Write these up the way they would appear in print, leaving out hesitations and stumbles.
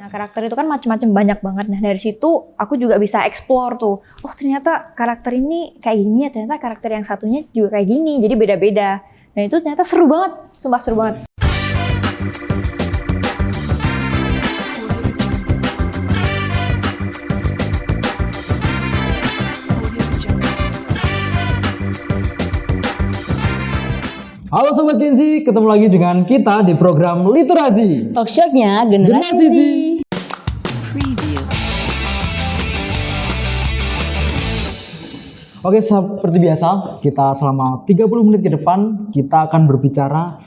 karakter itu kan macam-macam banyak banget. Nah, dari situ aku juga bisa explore tuh. Oh, ternyata karakter ini kayak gini ya, ternyata karakter yang satunya juga kayak gini. Jadi beda-beda. Nah, itu ternyata seru banget. Sumpah seru banget. Halo Sobat Genzi, ketemu lagi dengan kita di program Literasi. Talkshow-nya Generasi Z. Oke, seperti biasa, kita selama 30 menit ke depan kita akan berbicara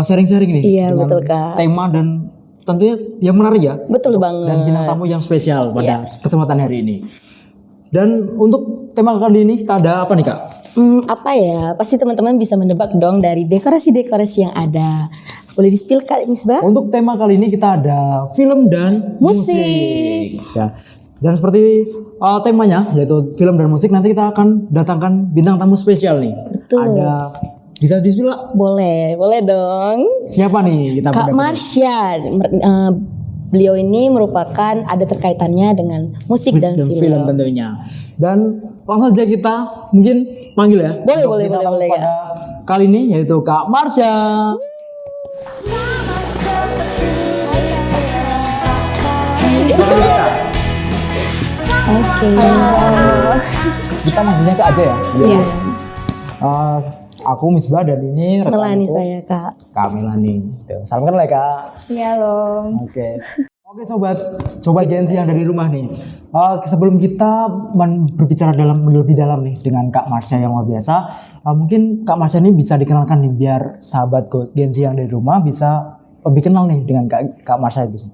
sharing-sharing nih Iya, dengan betul, Kak. tema dan tentunya yang menarik ya. Betul banget. Dan bintang tamu yang spesial pada Yes. kesempatan hari ini. Dan untuk tema kali ini kita ada apa nih Kak? Apa ya? Pasti teman-teman bisa menebak dong dari dekorasi-dekorasi yang ada. Boleh di-spill Kak Misbah? Untuk tema kali ini kita ada film dan musik. Ya. Dan seperti temanya yaitu film dan musik, nanti kita akan datangkan bintang tamu spesial nih. Betul. Ada bisa di-spill Kak? Boleh dong. Siapa nih kita Kak Marsha. Beliau ini merupakan ada terkaitannya dengan musik dan film. tentunya. Dan langsung saja kita mungkin panggil ya. Boleh, Untuk bintang tamu boleh, pada kali ini yaitu Kak Marsha. Oke. Kita manggilnya Kak aja ya. Iya. Aku Misbah dan ini Melani rekanku, saya Kak. Kak Melani. Tuh, salam kenal ya Kak. Iya loh. Oke. Oke sobat Genzi yang dari rumah nih. Sebelum kita berbicara lebih dalam nih dengan Kak Marsha yang luar biasa, mungkin Kak Marsha ini bisa dikenalkan nih biar sahabat Genzi yang dari rumah bisa lebih kenal nih dengan Kak Marsha itu.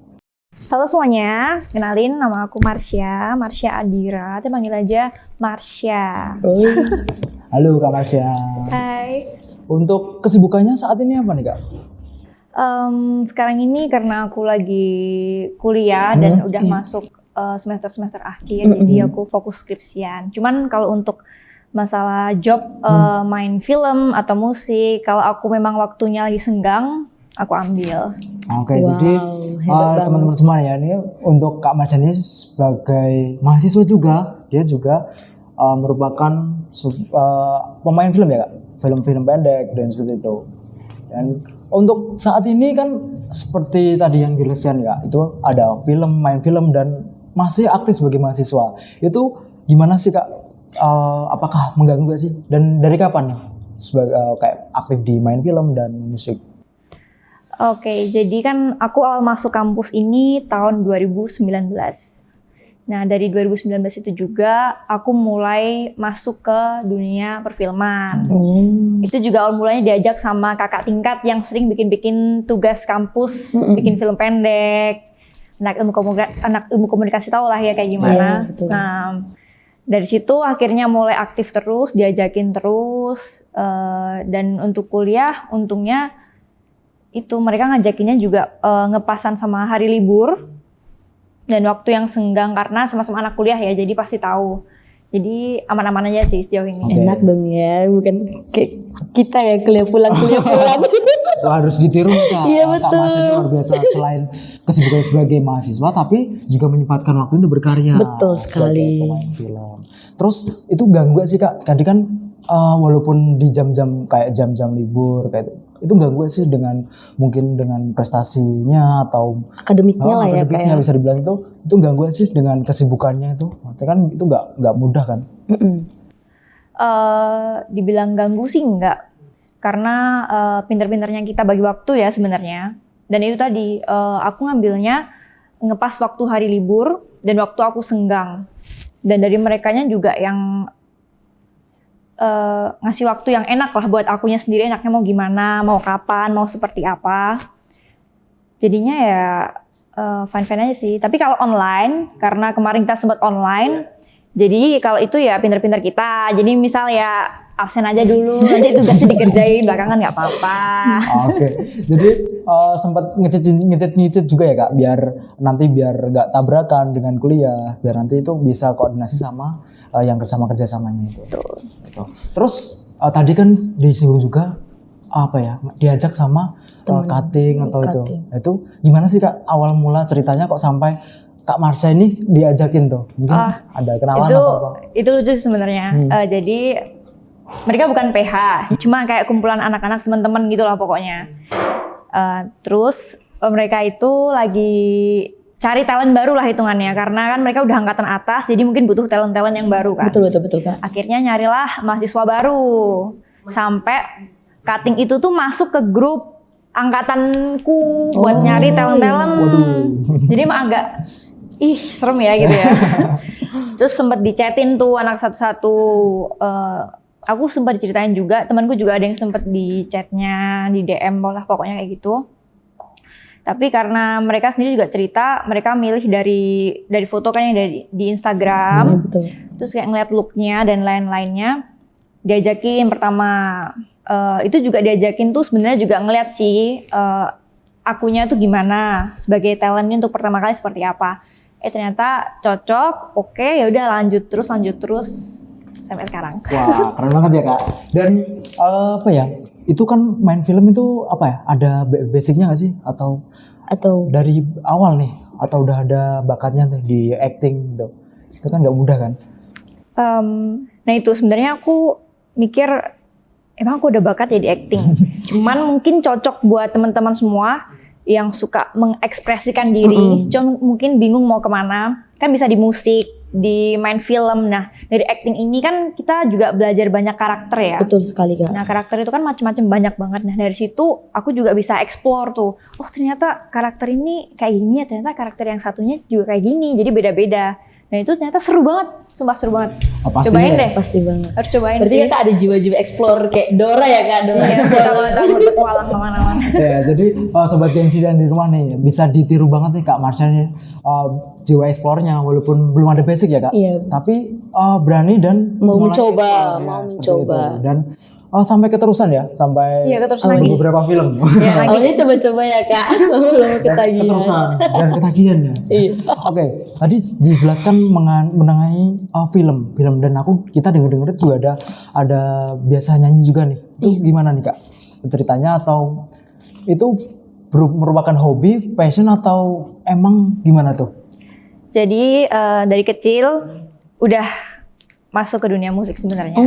Halo semuanya, kenalin nama aku Marsha Adira, kita panggil aja Marsha. Halo Kak Marsha. Hai. Untuk kesibukannya saat ini apa nih Kak? Sekarang ini karena aku lagi kuliah dan udah masuk semester akhir, jadi aku fokus skripsian. Cuman kalau untuk masalah job, main film atau musik, kalau aku memang waktunya lagi senggang, aku ambil. Oke, Wow, jadi hebat teman-teman semua ya, ini untuk Kak Marsha ini sebagai mahasiswa juga, dia juga merupakan pemain film ya Kak, film-film pendek dan seperti itu. Dan untuk saat ini kan seperti tadi yang dijelaskan ya, itu ada film, main film dan masih aktif sebagai mahasiswa. Itu gimana sih Kak? Apakah mengganggu gak sih? Dan dari kapan nih sebagai kayak aktif di main film dan musik? Oke, jadi kan aku awal masuk kampus ini tahun 2019. Nah, dari 2019 itu juga aku mulai masuk ke dunia perfilman. Itu juga awal mulanya diajak sama kakak tingkat yang sering bikin-bikin tugas kampus, bikin film pendek. Anak ilmu komunikasi tau lah ya kayak gimana. Betul. Nah, dari situ akhirnya mulai aktif terus, diajakin terus. Dan untuk kuliah, untungnya itu mereka ngajakinnya juga ngepasan sama hari libur dan waktu yang senggang karena sama-sama anak kuliah ya, jadi pasti tahu. Jadi aman-aman aja sih sejauh ini. Enak dong ya, bukan kayak kita ya kuliah pulang. Wah, harus ditiru Kak. Iya, Kak betul. Marsha luar biasa, selain kesibukan sebagai mahasiswa tapi juga menyempatkan waktu untuk berkarya. Betul sekali. Sebagai pemain film. Terus itu ganggu gak sih Kak? Tadi kan walaupun di jam-jam kayak jam-jam libur kayak itu ganggu gak sih dengan mungkin dengan prestasinya atau Akademiknya lah ya Kak akademiknya ya. bisa dibilang itu ganggu gak sih dengan kesibukannya itu? Maksudnya kan itu nggak mudah kan? Dibilang ganggu sih enggak, karena pinter-pinternya kita bagi waktu ya sebenarnya. Dan itu tadi aku ngambilnya ngepas waktu hari libur dan waktu aku senggang. Dan dari merekanya juga yang ngasih waktu yang enak lah buat akunya sendiri, enaknya mau gimana, mau kapan, mau seperti apa. Jadinya ya fine-fine aja sih. Tapi kalau online, karena kemarin kita sempat online, jadi kalau itu ya pinter-pinter kita. Jadi misal ya absen aja dulu, nanti tugasnya dikerjain belakangan nggak apa-apa. Oke, jadi sempat ngecet juga ya Kak, biar nggak tabrakan dengan kuliah, biar nanti itu bisa koordinasi sama yang kerjasamanya itu. Betul. Gitu. Terus tadi kan disinggung juga apa ya diajak sama Temen. cutting atau Cutting. itu gimana sih Kak awal mula ceritanya kok sampai Kak Marsha ini diajakin tuh mungkin ada kenalan itu atau apa? itu lucu sih sebenarnya. Jadi mereka bukan PH, cuma kayak kumpulan anak-anak teman-teman gitu lah pokoknya. Terus mereka itu lagi cari talent baru lah hitungannya, karena kan mereka udah angkatan atas, jadi mungkin butuh talent-talent yang baru kan. Betul Kak. Akhirnya nyarilah mahasiswa baru, sampai cutting itu tuh masuk ke grup angkatanku buat nyari talent-talent. Jadi emang agak serem ya gitu ya. Terus sempet dichatin tuh anak satu-satu. Aku sempat diceritain juga, temanku juga ada yang sempet di chatnya, di DM lah pokoknya kayak gitu. Tapi karena mereka sendiri juga cerita, mereka milih dari foto kan yang di Instagram. Betul. Terus kayak ngeliat looknya dan lain-lainnya, diajakin pertama. Itu juga diajakin tuh sebenarnya juga ngeliat sih akunya tuh gimana sebagai talentnya untuk pertama kali seperti apa. Ternyata cocok, oke ya udah lanjut terus sampai sekarang. Wah keren banget ya Kak. Dan apa ya? Itu kan main film itu apa ya? Ada basicnya nggak sih? Atau dari awal nih? Atau udah ada bakatnya tuh di acting gitu? Itu kan nggak mudah kan? Nah itu sebenarnya aku mikir emang aku udah bakat ya di acting. Cuman mungkin cocok buat teman-teman semua yang suka mengekspresikan diri. Cuma mungkin bingung mau kemana. Kan bisa di musik, di main film. Nah dari acting ini kan kita juga belajar banyak karakter ya. Betul sekali Kak. Nah karakter itu kan macam-macam banyak banget. Nah dari situ aku juga bisa explore tuh. Oh ternyata karakter ini kayak gini ya. Ternyata karakter yang satunya juga kayak gini. Jadi beda-beda. Nah itu ternyata seru banget. Sumpah seru banget. Cobain deh. Pasti banget. Harus cobain. Berarti Kakak ada jiwa-jiwa explore kayak Dora ya Kak? Dora explore. Takut berpetualang kemana-mana. Ya, jadi Sobat Gengsi dan di rumah nih bisa ditiru banget nih Kak Marsha nih jiwa explore-nya walaupun belum ada basic ya Kak. Iya. Tapi berani dan Mau mulai mencoba, explore, ya, mau seperti mencoba. itu. Dan sampai keterusan ya, sampai Iya, keterusan lagi. beberapa film. Ya, lagi. Awalnya coba-coba ya Kak. Belum ketagihan. Keterusan dan ketagihan ya. Iya. Oke, tadi dijelaskan mengenai film dan kita denger juga ada biasa nyanyi juga nih. Itu gimana nih Kak? Ceritanya atau itu merupakan hobi, passion atau emang gimana tuh? Jadi dari kecil udah masuk ke dunia musik sebenarnya.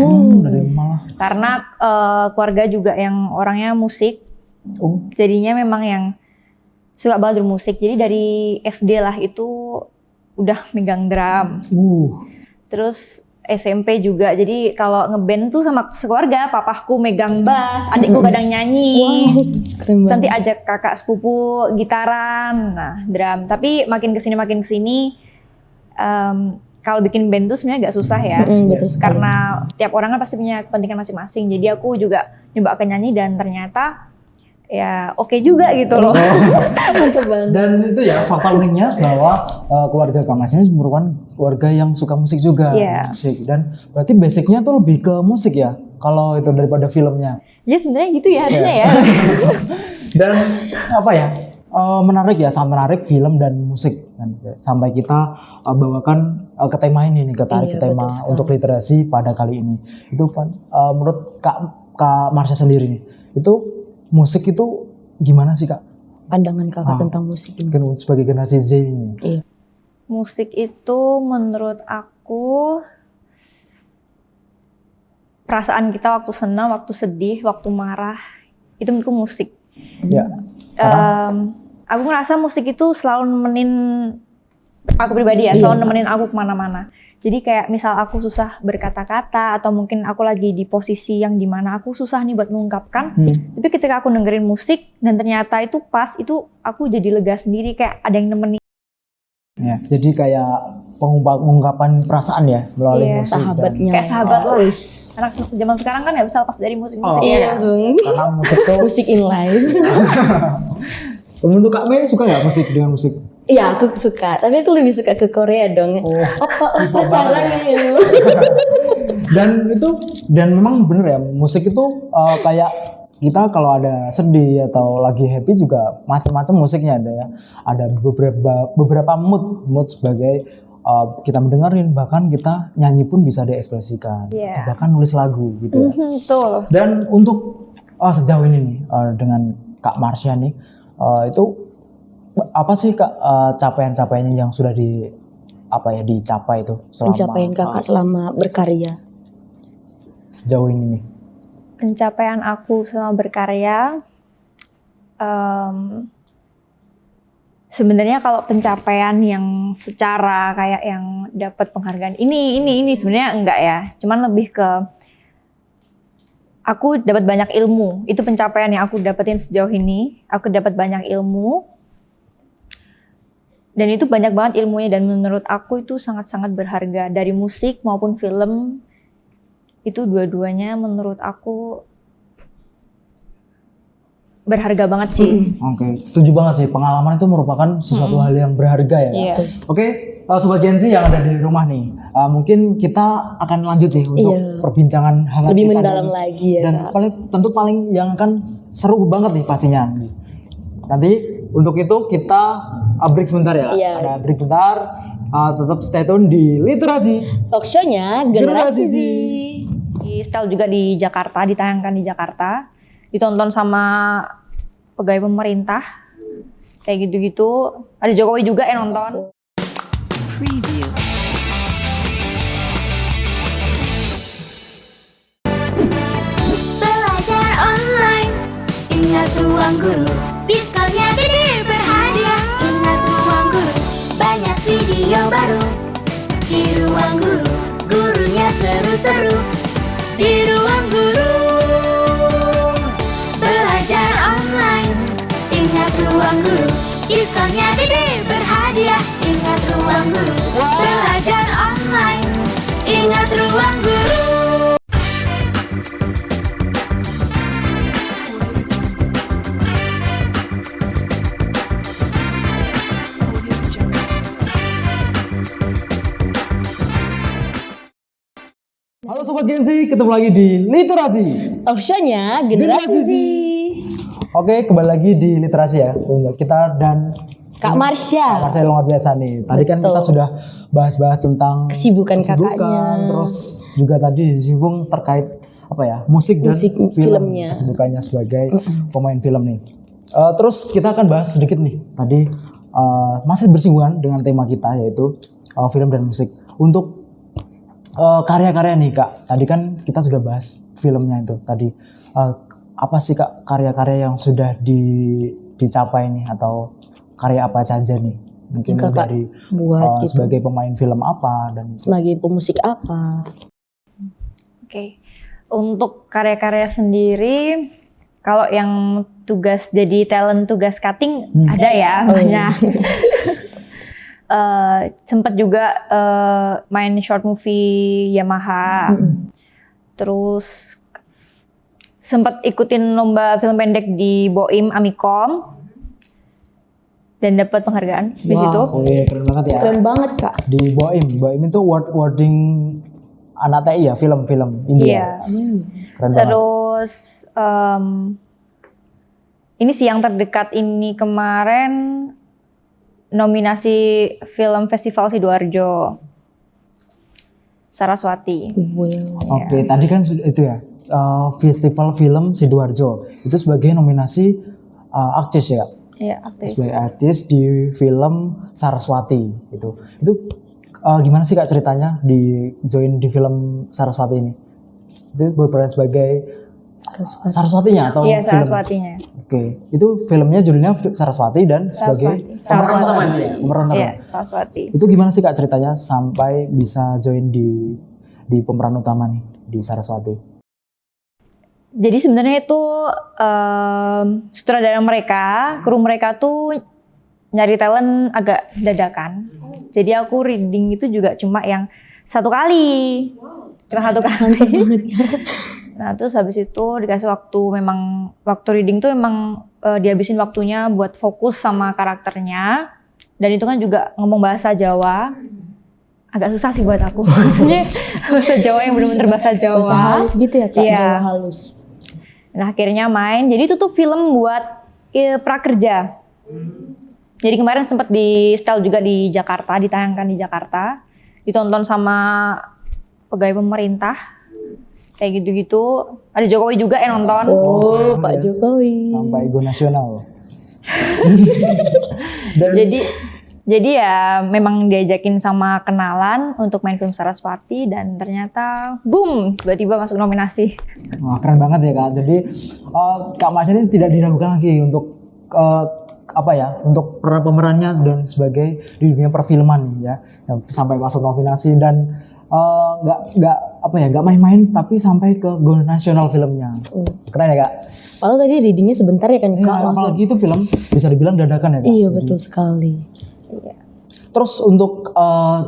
Dari malah. Karena keluarga juga yang orangnya musik. Jadinya memang yang suka banget bermusik. Jadi dari SD lah itu udah megang drum. Terus SMP juga. Jadi kalau ngeband tuh sama sekeluarga, papaku megang bass, adikku kadang nyanyi. Keren banget. Nanti ajak kakak sepupu gitaran, nah drum. Tapi makin kesini kalau bikin band tuh sebenarnya agak susah ya. Betul sekali. Karena tiap orang kan pasti punya kepentingan masing-masing. Jadi aku juga nyoba ke nyanyi dan ternyata ya oke juga gitu loh. Mantap banget. Dan itu ya fakta uniknya bahwa keluarga Kak Marsha ini merupakan keluarga yang suka musik juga. Iya. Musik. Dan berarti basicnya tuh lebih ke musik ya kalau itu daripada filmnya. Ya sebenarnya gitu ya harusnya ya. Dan apa ya menarik ya, sangat menarik film dan musik. Dan sampai kita bawakan ke tema ini nih, ketarik ke tema untuk literasi pada kali ini. Itu menurut Kak Marsha sendiri nih, itu musik itu gimana sih Kak? Pandangan Kakak tentang musik ini. Sebagai generasi Z ini. Iya. Musik itu menurut aku perasaan kita waktu senang, waktu sedih, waktu marah, itu menurutku musik. Ya. Aku ngerasa musik itu selalu nemenin aku pribadi ya, selalu nemenin aku kemana-mana. Jadi kayak misal aku susah berkata-kata atau mungkin aku lagi di posisi yang dimana aku susah nih buat mengungkapkan, tapi ketika aku dengerin musik dan ternyata itu pas, itu aku jadi lega sendiri, kayak ada yang nemenin. Ya, jadi kayak pengungkapan perasaan ya melalui musik. Sahabatnya. Kayak sahabat lah. Wis. Anak zaman sekarang kan nggak bisa lepas dari musik-musik. Iya dong. Karena musik tuh. Musik in live. Menurut Kak Mei suka nggak musik dengan musik? Iya aku suka, tapi aku lebih suka ke Korea dong. Apa sarangnya? Dan memang bener ya, musik itu kayak kita kalau ada sedih atau lagi happy juga macam-macam musiknya ada ya. Ada beberapa mood sebagai kita mendengarin, bahkan kita nyanyi pun bisa diekspresikan, Iya. atau bahkan nulis lagu gitu ya. Betul. Dan untuk sejauh ini nih dengan Kak Marsha nih, itu apa sih Kak capaian-capaiannya yang sudah dicapai itu selama Pencapaian kakak selama berkarya. sejauh ini nih? Pencapaian aku selama berkarya, sebenarnya kalau pencapaian yang secara kayak yang dapat penghargaan ini sebenarnya enggak ya. Cuman lebih ke aku dapat banyak ilmu. Itu pencapaian yang aku dapetin sejauh ini. Aku dapat banyak ilmu. Dan itu banyak banget ilmunya dan menurut aku itu sangat-sangat berharga. Dari musik maupun film, itu dua-duanya menurut aku berharga banget sih. Oke, setuju banget sih. Pengalaman itu merupakan sesuatu hal yang berharga ya. Kak? Iya. Oke, Sobat Gen Z yang ada di rumah nih, mungkin kita akan lanjut nih untuk Iya. perbincangan hangat Lebih kita mendalam lagi ya, dan Kak. paling yang akan seru banget nih pastinya. Nanti untuk itu kita break sebentar ya. Iya. Ada break bentar. Tetap stay tune di Literasi. Talk show-nya Generasi Z. Di setel juga di Jakarta, ditayangkan di Jakarta, ditonton sama pegawai pemerintah, kayak gitu-gitu. Ada Jokowi juga yang nonton. Preview. Belajar online, ingat ruang guru. Diskonnya gede berhadiah. Ingat ruang guru, banyak video baru. Di ruang guru, gurunya seru-seru. Di ruang guru, belajar online. Ingat ruang guru, diskonnya gede berhadiah. Ingat ruang guru, belajar online. Ingat ruang guru. Halo Sobat Gen Z, ketemu lagi di Literasi. Talk show-nya Generasi Z. Oke, kembali lagi di Literasi ya. Untuk kita dan Kak Marsha. Saya luar biasa nih. Tadi kan Betul. kita sudah bahas-bahas tentang Kesibukan kakaknya. terus juga tadi disinggung terkait apa ya, musik dan Musik, filmnya. kesibukannya sebagai pemain film nih. Terus kita akan bahas sedikit nih. Tadi masih bersinggungan dengan tema kita yaitu film dan musik. Untuk karya-karya nih Kak. Tadi kan kita sudah bahas filmnya itu. Tadi apa sih Kak karya-karya yang sudah dicapai nih atau karya apa saja nih? Mungkin Yang Kakak dari buat gitu. sebagai pemain film apa dan Sebagai pemusik apa? Oke. Untuk karya-karya sendiri, kalau yang tugas jadi talent tugas cutting ada ya banyak. Sempat juga main short movie Yamaha. Terus sempat ikutin lomba film pendek di Boim Amikom dan dapat penghargaan di situ. Wih, keren banget ya. Keren banget Kak. Di Boim itu awarding anak TI ya, film-film India. Iya. Keren banget. Terus ini sih yang terdekat ini kemarin nominasi film Festival Sidoarjo, Saraswati. Wow. Oke, tadi kan itu ya Festival Film Sidoarjo itu sebagai nominasi artis ya, Iya, aktif. sebagai artis di film Saraswati itu gimana sih Kak ceritanya di join di film Saraswati ini? Itu berperan sebagai Saraswatinya atau Iya, film? Saraswatinya. Oke, itu filmnya judulnya Saraswati dan sebagai Saraswati. pemeran Iya, Saraswati. itu gimana sih Kak ceritanya sampai bisa join di pemeran utama nih di Saraswati? Jadi sebenarnya itu sutradara mereka, kru mereka tuh nyari talent agak dadakan. Jadi aku reading itu juga cuma yang satu kali. Cuma satu kali. Nah terus habis itu dikasih waktu, memang waktu reading tuh emang dihabisin waktunya buat fokus sama karakternya. Dan itu kan juga ngomong bahasa Jawa. Agak susah sih buat aku. Maksudnya bahasa Jawa yang benar-benar bahasa Jawa. Bahasa halus gitu ya Kak, Iya. Jawa halus. Nah akhirnya main, jadi itu tuh film buat prakerja. Jadi kemarin sempat di setel juga di Jakarta, ditayangkan di Jakarta, ditonton sama pegawai pemerintah, kayak gitu-gitu. Ada Jokowi juga yang nonton. Oh, Pak Jokowi. Sampai go nasional. Jadi ya memang diajakin sama kenalan untuk main film Saraswati dan ternyata boom, tiba-tiba masuk nominasi. Wah, keren banget ya Kak. Jadi Kak Marsha ini tidak diragukan lagi untuk untuk pemerannya dan sebagai di dunia perfilman ya, yang sampai masuk nominasi dan nggak main-main tapi sampai ke go nasional filmnya. Keren ya Kak. Padahal tadi readingnya sebentar ya kan Kak. Ya, apalagi itu film bisa dibilang dadakan ya Kak. Iya betul sekali. Terus untuk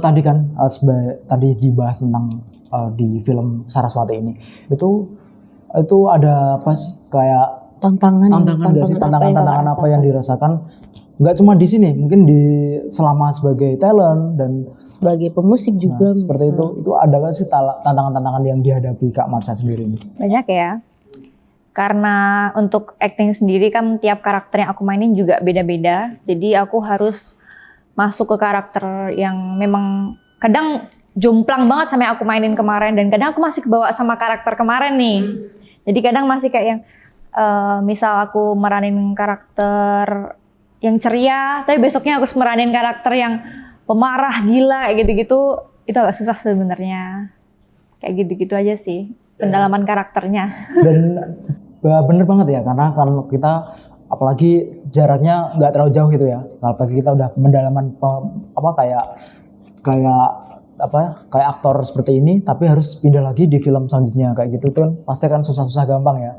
tadi kan tadi dibahas tentang di film Saraswati ini itu ada apa sih kayak tantangan apa yang dirasakan nggak cuma di sini, mungkin selama sebagai talent dan sebagai pemusik juga seperti itu ada nggak sih tantangan-tantangan yang dihadapi Kak Marsha sendiri ini? Banyak ya, karena untuk acting sendiri kan tiap karakter yang aku mainin juga beda-beda, jadi aku harus masuk ke karakter yang memang kadang jomplang banget sama yang aku mainin kemarin dan kadang aku masih kebawa sama karakter kemarin nih. Jadi kadang masih kayak yang misal aku meranin karakter yang ceria, tapi besoknya aku harus meranin karakter yang pemarah, gila, kayak gitu-gitu. Itu agak susah sebenarnya. Kayak gitu-gitu aja sih, pendalaman karakternya. Dan bener banget ya, karena kalau kita apalagi jaraknya nggak terlalu jauh gitu ya. Apalagi kita udah pendalaman kayak aktor seperti ini, tapi harus pindah lagi di film selanjutnya kayak gitu tuh pasti kan susah-susah gampang ya.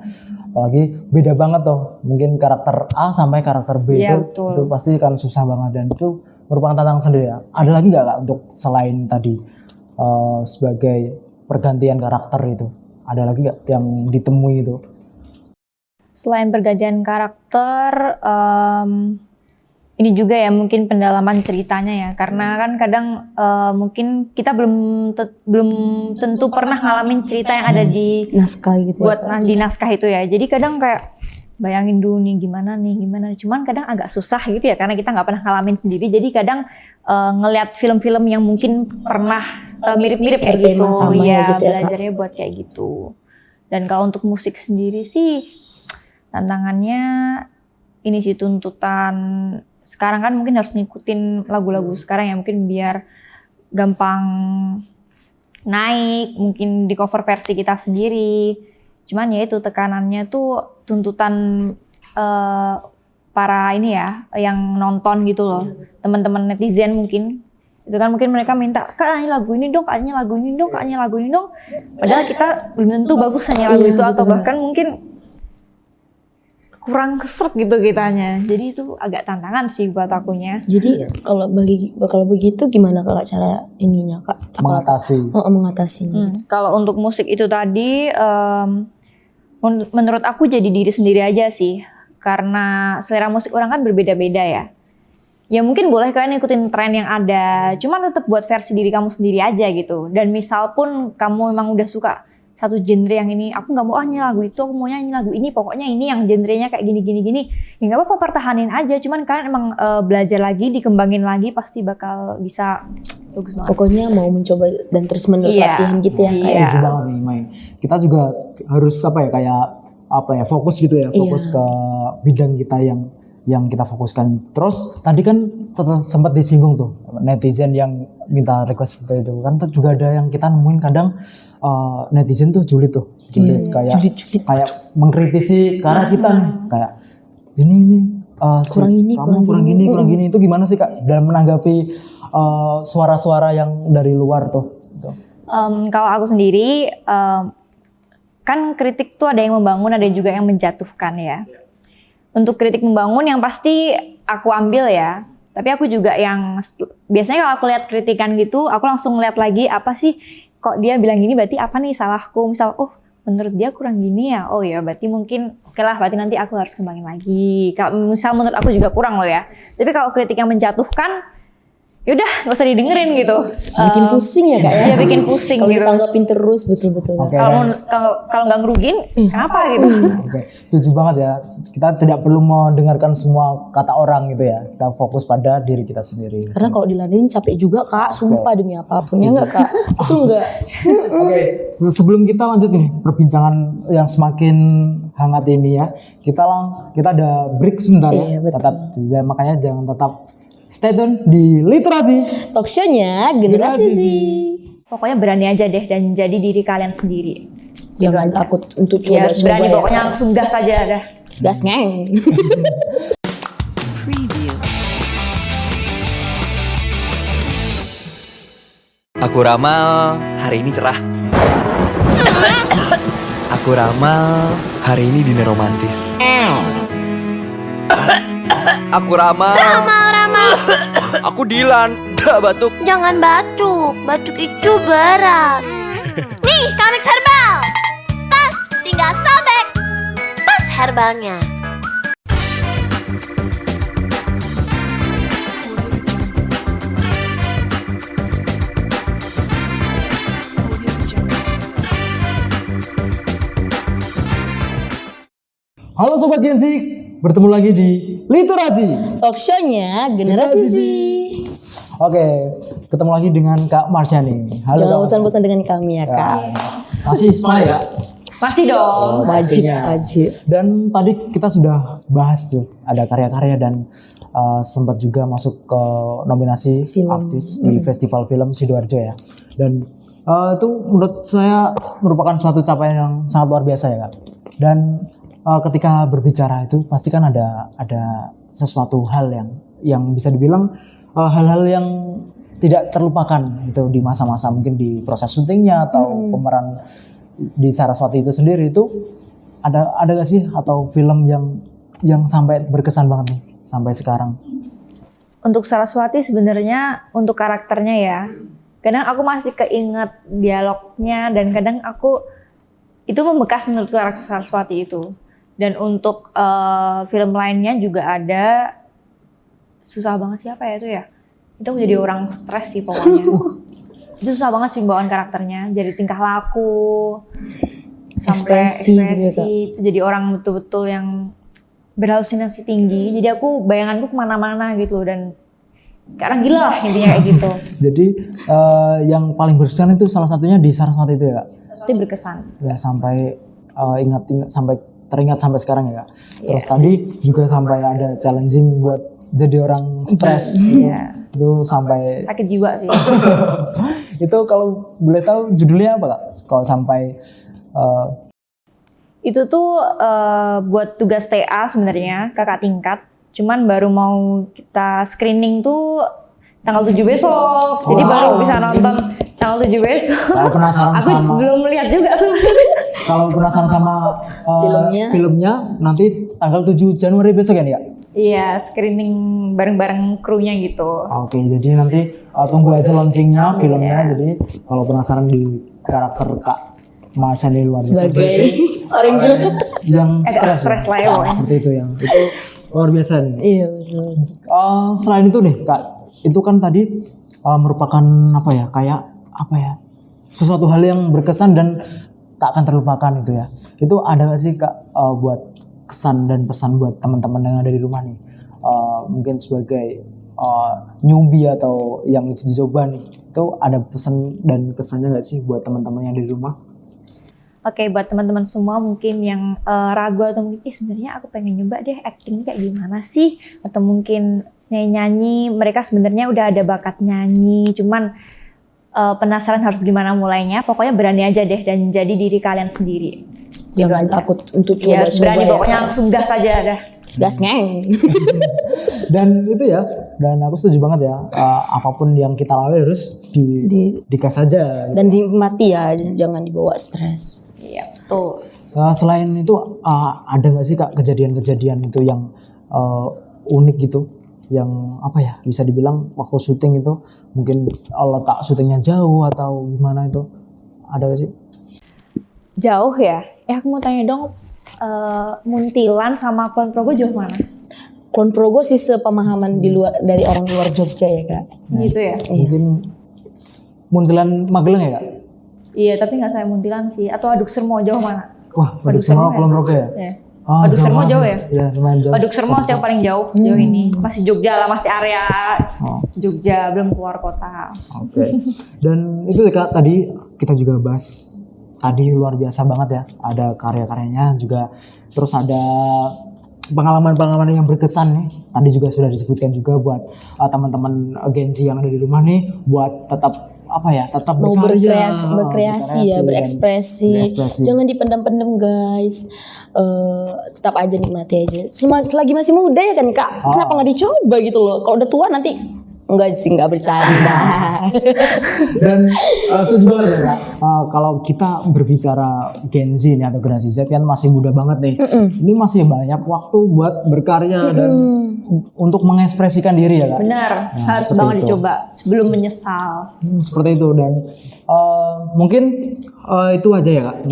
Apalagi beda banget tuh, mungkin karakter A sampai karakter B itu pasti kan susah banget dan itu merupakan tantangan sendiri ya. Ada lagi nggak Kak untuk selain tadi sebagai pergantian karakter itu, ada lagi nggak yang ditemui itu? Selain pergantian karakter, ini juga ya mungkin pendalaman ceritanya ya, karena kan kadang mungkin kita belum tentu pernah ngalamin cerita yang ada di naskah gitu di naskah itu ya. Jadi kadang kayak bayangin dulu nih gimana, cuman kadang agak susah gitu ya karena kita nggak pernah ngalamin sendiri. Jadi kadang ngelihat film-film yang mungkin pernah mirip-mirip kayak gitu, ya gitu belajarnya buat kayak gitu. Dan kalau untuk musik sendiri sih tantangannya ini sih tuntutan. Sekarang kan mungkin harus ngikutin lagu-lagu sekarang ya, mungkin biar gampang naik, mungkin di cover versi kita sendiri. Cuman ya itu tekanannya tuh tuntutan para ini ya, yang nonton gitu loh. Teman-teman netizen mungkin. Itu kan mungkin mereka minta, Kak nyanyi lagu ini dong, Kak nyanyi lagu ini dong, Kak nyanyi lagu ini dong. Padahal kita belum tentu bagus nyanyi lagu itu atau bahkan mungkin kurang kesrek gitu kitanya. Jadi itu agak tantangan sih buat akunya. Jadi kalau begitu gimana Kak cara ininya Kak? Mengatasinya. Kalau untuk musik itu tadi menurut aku jadi diri sendiri aja sih. Karena selera musik orang kan berbeda-beda ya. Ya mungkin boleh kalian ikutin tren yang ada, cuman tetap buat versi diri kamu sendiri aja gitu. Dan misal pun kamu memang udah suka satu genre yang ini, aku nggak mau nyanyi lagu itu, aku mau nyanyi lagu ini, pokoknya ini yang genrenya kayak gini, ya nggak apa-apa, pertahanin aja. Cuman kalian emang belajar lagi, dikembangin lagi, pasti bakal bisa bagus banget. Pokoknya mau mencoba dan terus menerus latihan gitu ya kayak. Setuju banget nih, Mai. Kita juga harus fokus gitu ya, fokus ke bidang kita yang kita fokuskan. Terus tadi kan sempat disinggung tuh netizen yang minta request seperti itu kan, juga ada yang kita nemuin kadang netizen tuh julid kayak mengkritisi karena kita nih kayak ini kurang gini itu gimana sih Kak dalam menanggapi suara-suara yang dari luar tuh gitu. Kalau aku sendiri kan kritik tuh ada yang membangun, ada juga yang menjatuhkan ya. Untuk kritik membangun yang pasti aku ambil ya. Tapi aku juga yang biasanya kalau aku lihat kritikan gitu, aku langsung lihat lagi apa sih kok dia bilang gini, berarti apa nih salahku. Misal menurut dia kurang gini ya. Oh ya berarti mungkin oke lah, berarti nanti aku harus kembangin lagi. Kalau misal menurut aku juga kurang loh ya. Tapi kalau kritik yang menjatuhkan yaudah nggak usah didengerin gitu. Bikin pusing ya kak ya. Iya bikin pusing Kalau gitu. ditanggapin terus betul-betul. Oke. Kalau nggak ngerugin, kenapa gitu? Oke, setuju banget ya. Kita tidak perlu mendengarkan semua kata orang gitu ya. Kita fokus pada diri kita sendiri. Karena kalau diladenin capek juga kak, sumpah demi apapun ya nggak kak? Betul nggak? Oke, sebelum kita lanjut nih perbincangan yang semakin hangat ini ya, kita ada break sebentar Iya, ya. betul. Tetap, ya, makanya jangan tetap stay tune di Literasi. Talk show-nya Generasi Z. Pokoknya berani aja deh dan jadi diri kalian sendiri. Jangan takut untuk Ya coba-coba berani ya. pokoknya langsung gas aja dah. Gas ngeng. Preview. Aku ramal hari ini cerah. Aku ramal hari ini dinner romantis. Aku ramal. Ramal. Aku Dilan. Batuk. Jangan batuk, batuk itu berat. Nih, Kamix Herbal. Pas, tinggal sobek. Pas herbalnya. Halo Sobat Gensi, bertemu lagi di Literasi. Talk show-nya Generasi Z. Oke, ketemu lagi dengan Kak Marsha nih. Halo Jangan Kak. bosan-bosan dengan kami ya kak. Masih smile ya? Masih dong. Wajib, pastinya. wajib. Dan tadi kita sudah bahas tuh, ada karya-karya dan sempat juga masuk ke nominasi Film. artis di Festival Film Sidoarjo ya. Dan itu menurut saya merupakan suatu capaian yang sangat luar biasa ya Kak. Dan ketika berbicara itu pasti kan ada sesuatu hal yang bisa dibilang hal-hal yang tidak terlupakan itu di masa-masa mungkin di proses syutingnya atau pemeran di Saraswati itu sendiri itu ada gak sih atau film yang sampai berkesan banget nih sampai sekarang? Untuk Saraswati sebenarnya untuk karakternya ya. Kadang aku masih keinget dialognya dan kadang aku itu membekas menurut karakter Saraswati itu. Dan untuk film lainnya juga ada susah banget siapa ya itu ya. Itu aku jadi orang stres sih pokoknya. Itu susah banget sih bawaan karakternya. Jadi tingkah laku, sampai Ekspresi gitu ya, Kak. itu jadi orang betul-betul yang berhalusinasi tinggi. Jadi aku bayanganku kemana-mana gitu dan kayak orang gila lah intinya kayak gitu. Jadi yang paling berkesan itu salah satunya di Saraswati itu ya Kak? Itu berkesan. Ya sampai ingat sampai teringat sampai sekarang ya Kak. Terus Iya. tadi juga sampai ada challenging buat jadi orang stres gitu. Iya. Itu sampai Sakit jiwa sih. itu kalau boleh tahu judulnya apa Kak? Kalau sampai Itu tuh buat tugas TA sebenarnya kakak tingkat. Cuman baru mau kita screening tuh tanggal 7 besok. Jadi Wow. baru bisa nonton tanggal 7 besok. kalau penasaran Aku sama belum melihat juga sebenarnya. kalau penasaran sama Filmnya. nanti tanggal 7 Januari besok ya nih Kak? Iya, screening bareng-bareng krunya gitu. Oke, jadi nanti tunggu aja launchingnya filmnya. Jadi kalau penasaran di karakter Kak Marsha ini luar biasa. Sebagai orang gila. Yang Agak stres lah ya pokoknya. seperti itu yang itu luar biasa nih. Iya betul. Selain itu nih Kak, itu kan tadi merupakan apa ya, kayak apa ya, sesuatu hal yang berkesan dan tak akan terlupakan itu ya. Itu ada gak sih Kak buat kesan dan pesan buat teman-teman yang ada di rumah nih, mungkin sebagai newbie atau yang dicoba nih, itu ada pesan dan kesannya gak sih buat teman-teman yang ada di rumah? Oke, buat teman-teman semua mungkin yang ragu atau mungkin sebenarnya aku pengen nyoba deh acting kayak gimana sih, atau mungkin nyanyi-nyanyi, mereka sebenarnya udah ada bakat nyanyi, cuman penasaran harus gimana mulainya. Pokoknya berani aja deh dan jadi diri kalian sendiri. Jangan takut untuk Ya, coba-coba berani ya. pokoknya langsung gas aja dah. Gas ngeng. Dan itu ya, dan aku setuju banget ya, apapun yang kita lalui harus dikas aja. Dan dinikmati ya, jangan dibawa stres. Iya, betul. Selain itu ada nggak sih Kak kejadian-kejadian itu yang unik gitu, yang apa ya, bisa dibilang waktu syuting itu mungkin letak syutingnya jauh atau gimana itu, ada nggak sih? Jauh ya? Aku mau tanya dong, Muntilan sama Kulon Progo jauh mana? Kulon Progo sih sepemahaman di luar dari orang luar Jogja ya Kak. Gitu ya. Mungkin Muntilan Magelang ya Kak? Iya, tapi nggak saya Muntilan sih. Atau Aduk Sermo jauh mana? Wah, Waduk Sermo Kulon Progo ya? Iya. Ah, Waduk Sermo banget jauh sih. ya? Iya, lumayan jauh. Aduk Sermo sih yang paling jauh jauh ini. Masih Jogja lah, masih area Oh. Jogja, belum keluar kota. Oke. Dan itu ya Kak, tadi kita juga bahas tadi luar biasa banget ya. Ada karya-karyanya juga, terus ada pengalaman-pengalaman yang berkesan nih. Tadi juga sudah disebutkan juga buat teman-teman agensi yang ada di rumah nih, buat tetap tetap Mau berkarya, berkreasi ya, dan berekspresi. berekspresi. Jangan dipendam-pendam guys. Tetap aja nikmati aja. Selagi masih muda ya kan Kak. Kenapa nggak dicoba gitu loh? Kalau udah tua nanti enggak sih, enggak bercanda. Dan setuju banget ya Kak. Kalau kita berbicara Gen Z nih atau generasi Z kan masih muda banget nih. Ini masih banyak waktu buat berkarya dan untuk mengekspresikan diri ya Kak. Benar, harus seperti banget itu. dicoba sebelum menyesal. Seperti itu. Dan mungkin itu aja ya Kak.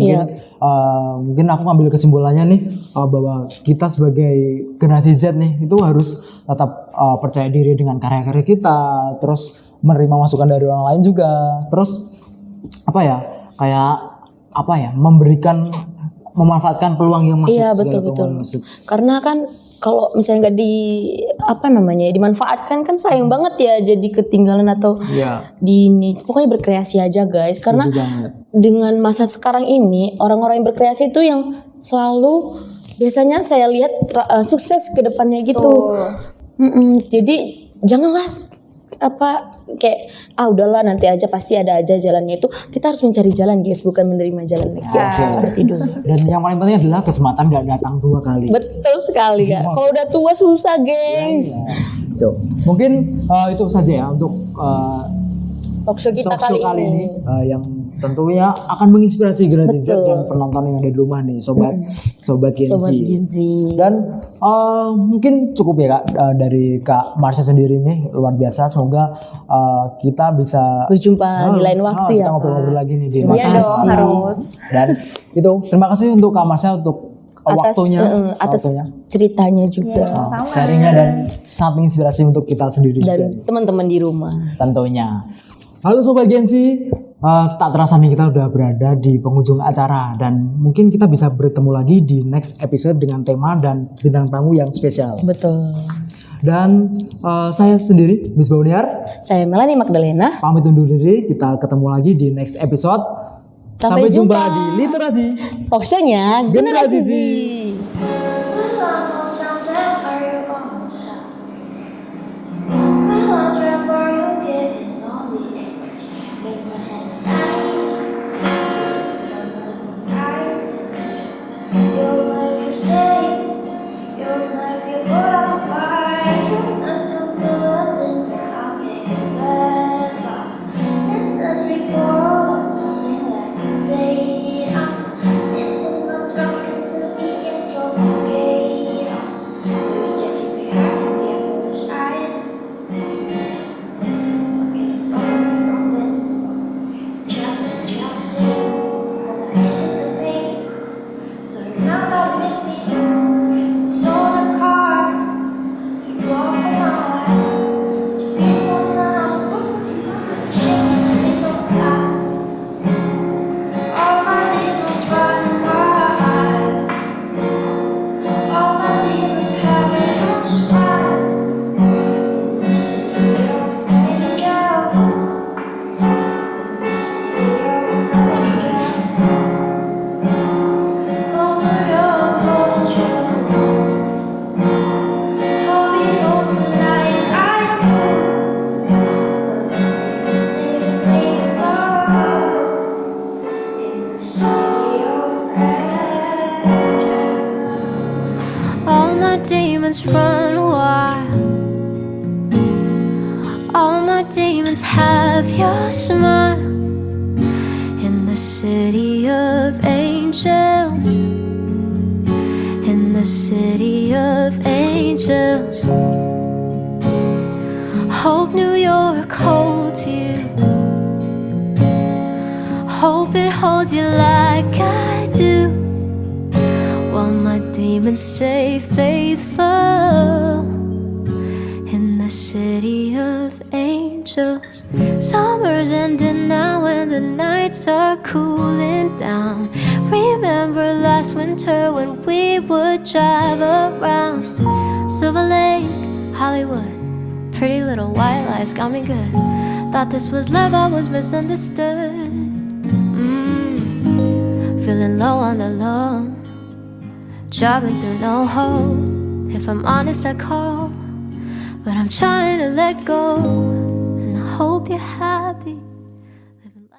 Mungkin aku ngambil kesimpulannya nih bahwa kita sebagai generasi Z nih itu harus tetap percaya diri dengan karya-karya kita, terus menerima masukan dari orang lain juga, terus memanfaatkan peluang yang masuk. Iya, segala betul, peluang betul. yang masuk. Karena kan kalau misalnya nggak dimanfaatkan kan sayang banget ya, jadi ketinggalan atau Iya. pokoknya berkreasi aja guys. Karena Setuju banget. dengan masa sekarang ini orang-orang yang berkreasi itu yang selalu biasanya saya lihat sukses ke depannya gitu. Jadi janganlah kayak udahlah nanti aja pasti ada aja jalannya, itu kita harus mencari jalan guys, bukan menerima jalan lagi seperti dulu. Dan yang paling penting adalah kesempatan gak datang 2 kali. Betul sekali Kak. Kalau udah tua susah guys. Tuh. Mungkin itu saja ya untuk Talkshow kita talkshow kali ini. yang tentunya akan menginspirasi generasi Z Betul. dan penonton yang ada di rumah nih, sobat Gen Z. Sobat Gen Z. Dan mungkin cukup ya Kak dari Kak Marsha sendiri nih, luar biasa. Semoga kita bisa Berjumpa di lain waktu kita ya ngobrol-ngobrol Kak. lagi nih di Iya next dong, session. harus. Dan itu terima kasih untuk Kak Marsha untuk waktunya, atas ceritanya juga sharingnya, dan sangat menginspirasi untuk kita sendiri juga dan teman-teman di rumah. tentunya. Halo Sobat Gen Z, tak terasa nih kita udah berada di penghujung acara, dan mungkin kita bisa bertemu lagi di next episode dengan tema dan bintang tamu yang spesial. Betul. Dan saya sendiri, Miss Bauniar, Saya Melanie Magdalena. pamit undur diri. Kita ketemu lagi di next episode. Sampai jumpa jumpa di Literasi. Talkshow-nya Generasi Generasi Z. Z. All my demons run wild. All my demons have your smile. In the city of angels. In the city of angels. Hope New York holds you. Hope it holds you like I do. While my demons stay faithful. a city of angels. Summer's ending now and the nights are cooling down. Remember last winter when we would drive around Silver Lake, Hollywood. Pretty little white lies got me good. Thought this was love, I was misunderstood. Feeling low on the low, driving through no hope. If I'm honest, I call, but I'm trying to let go. And I hope you're happy.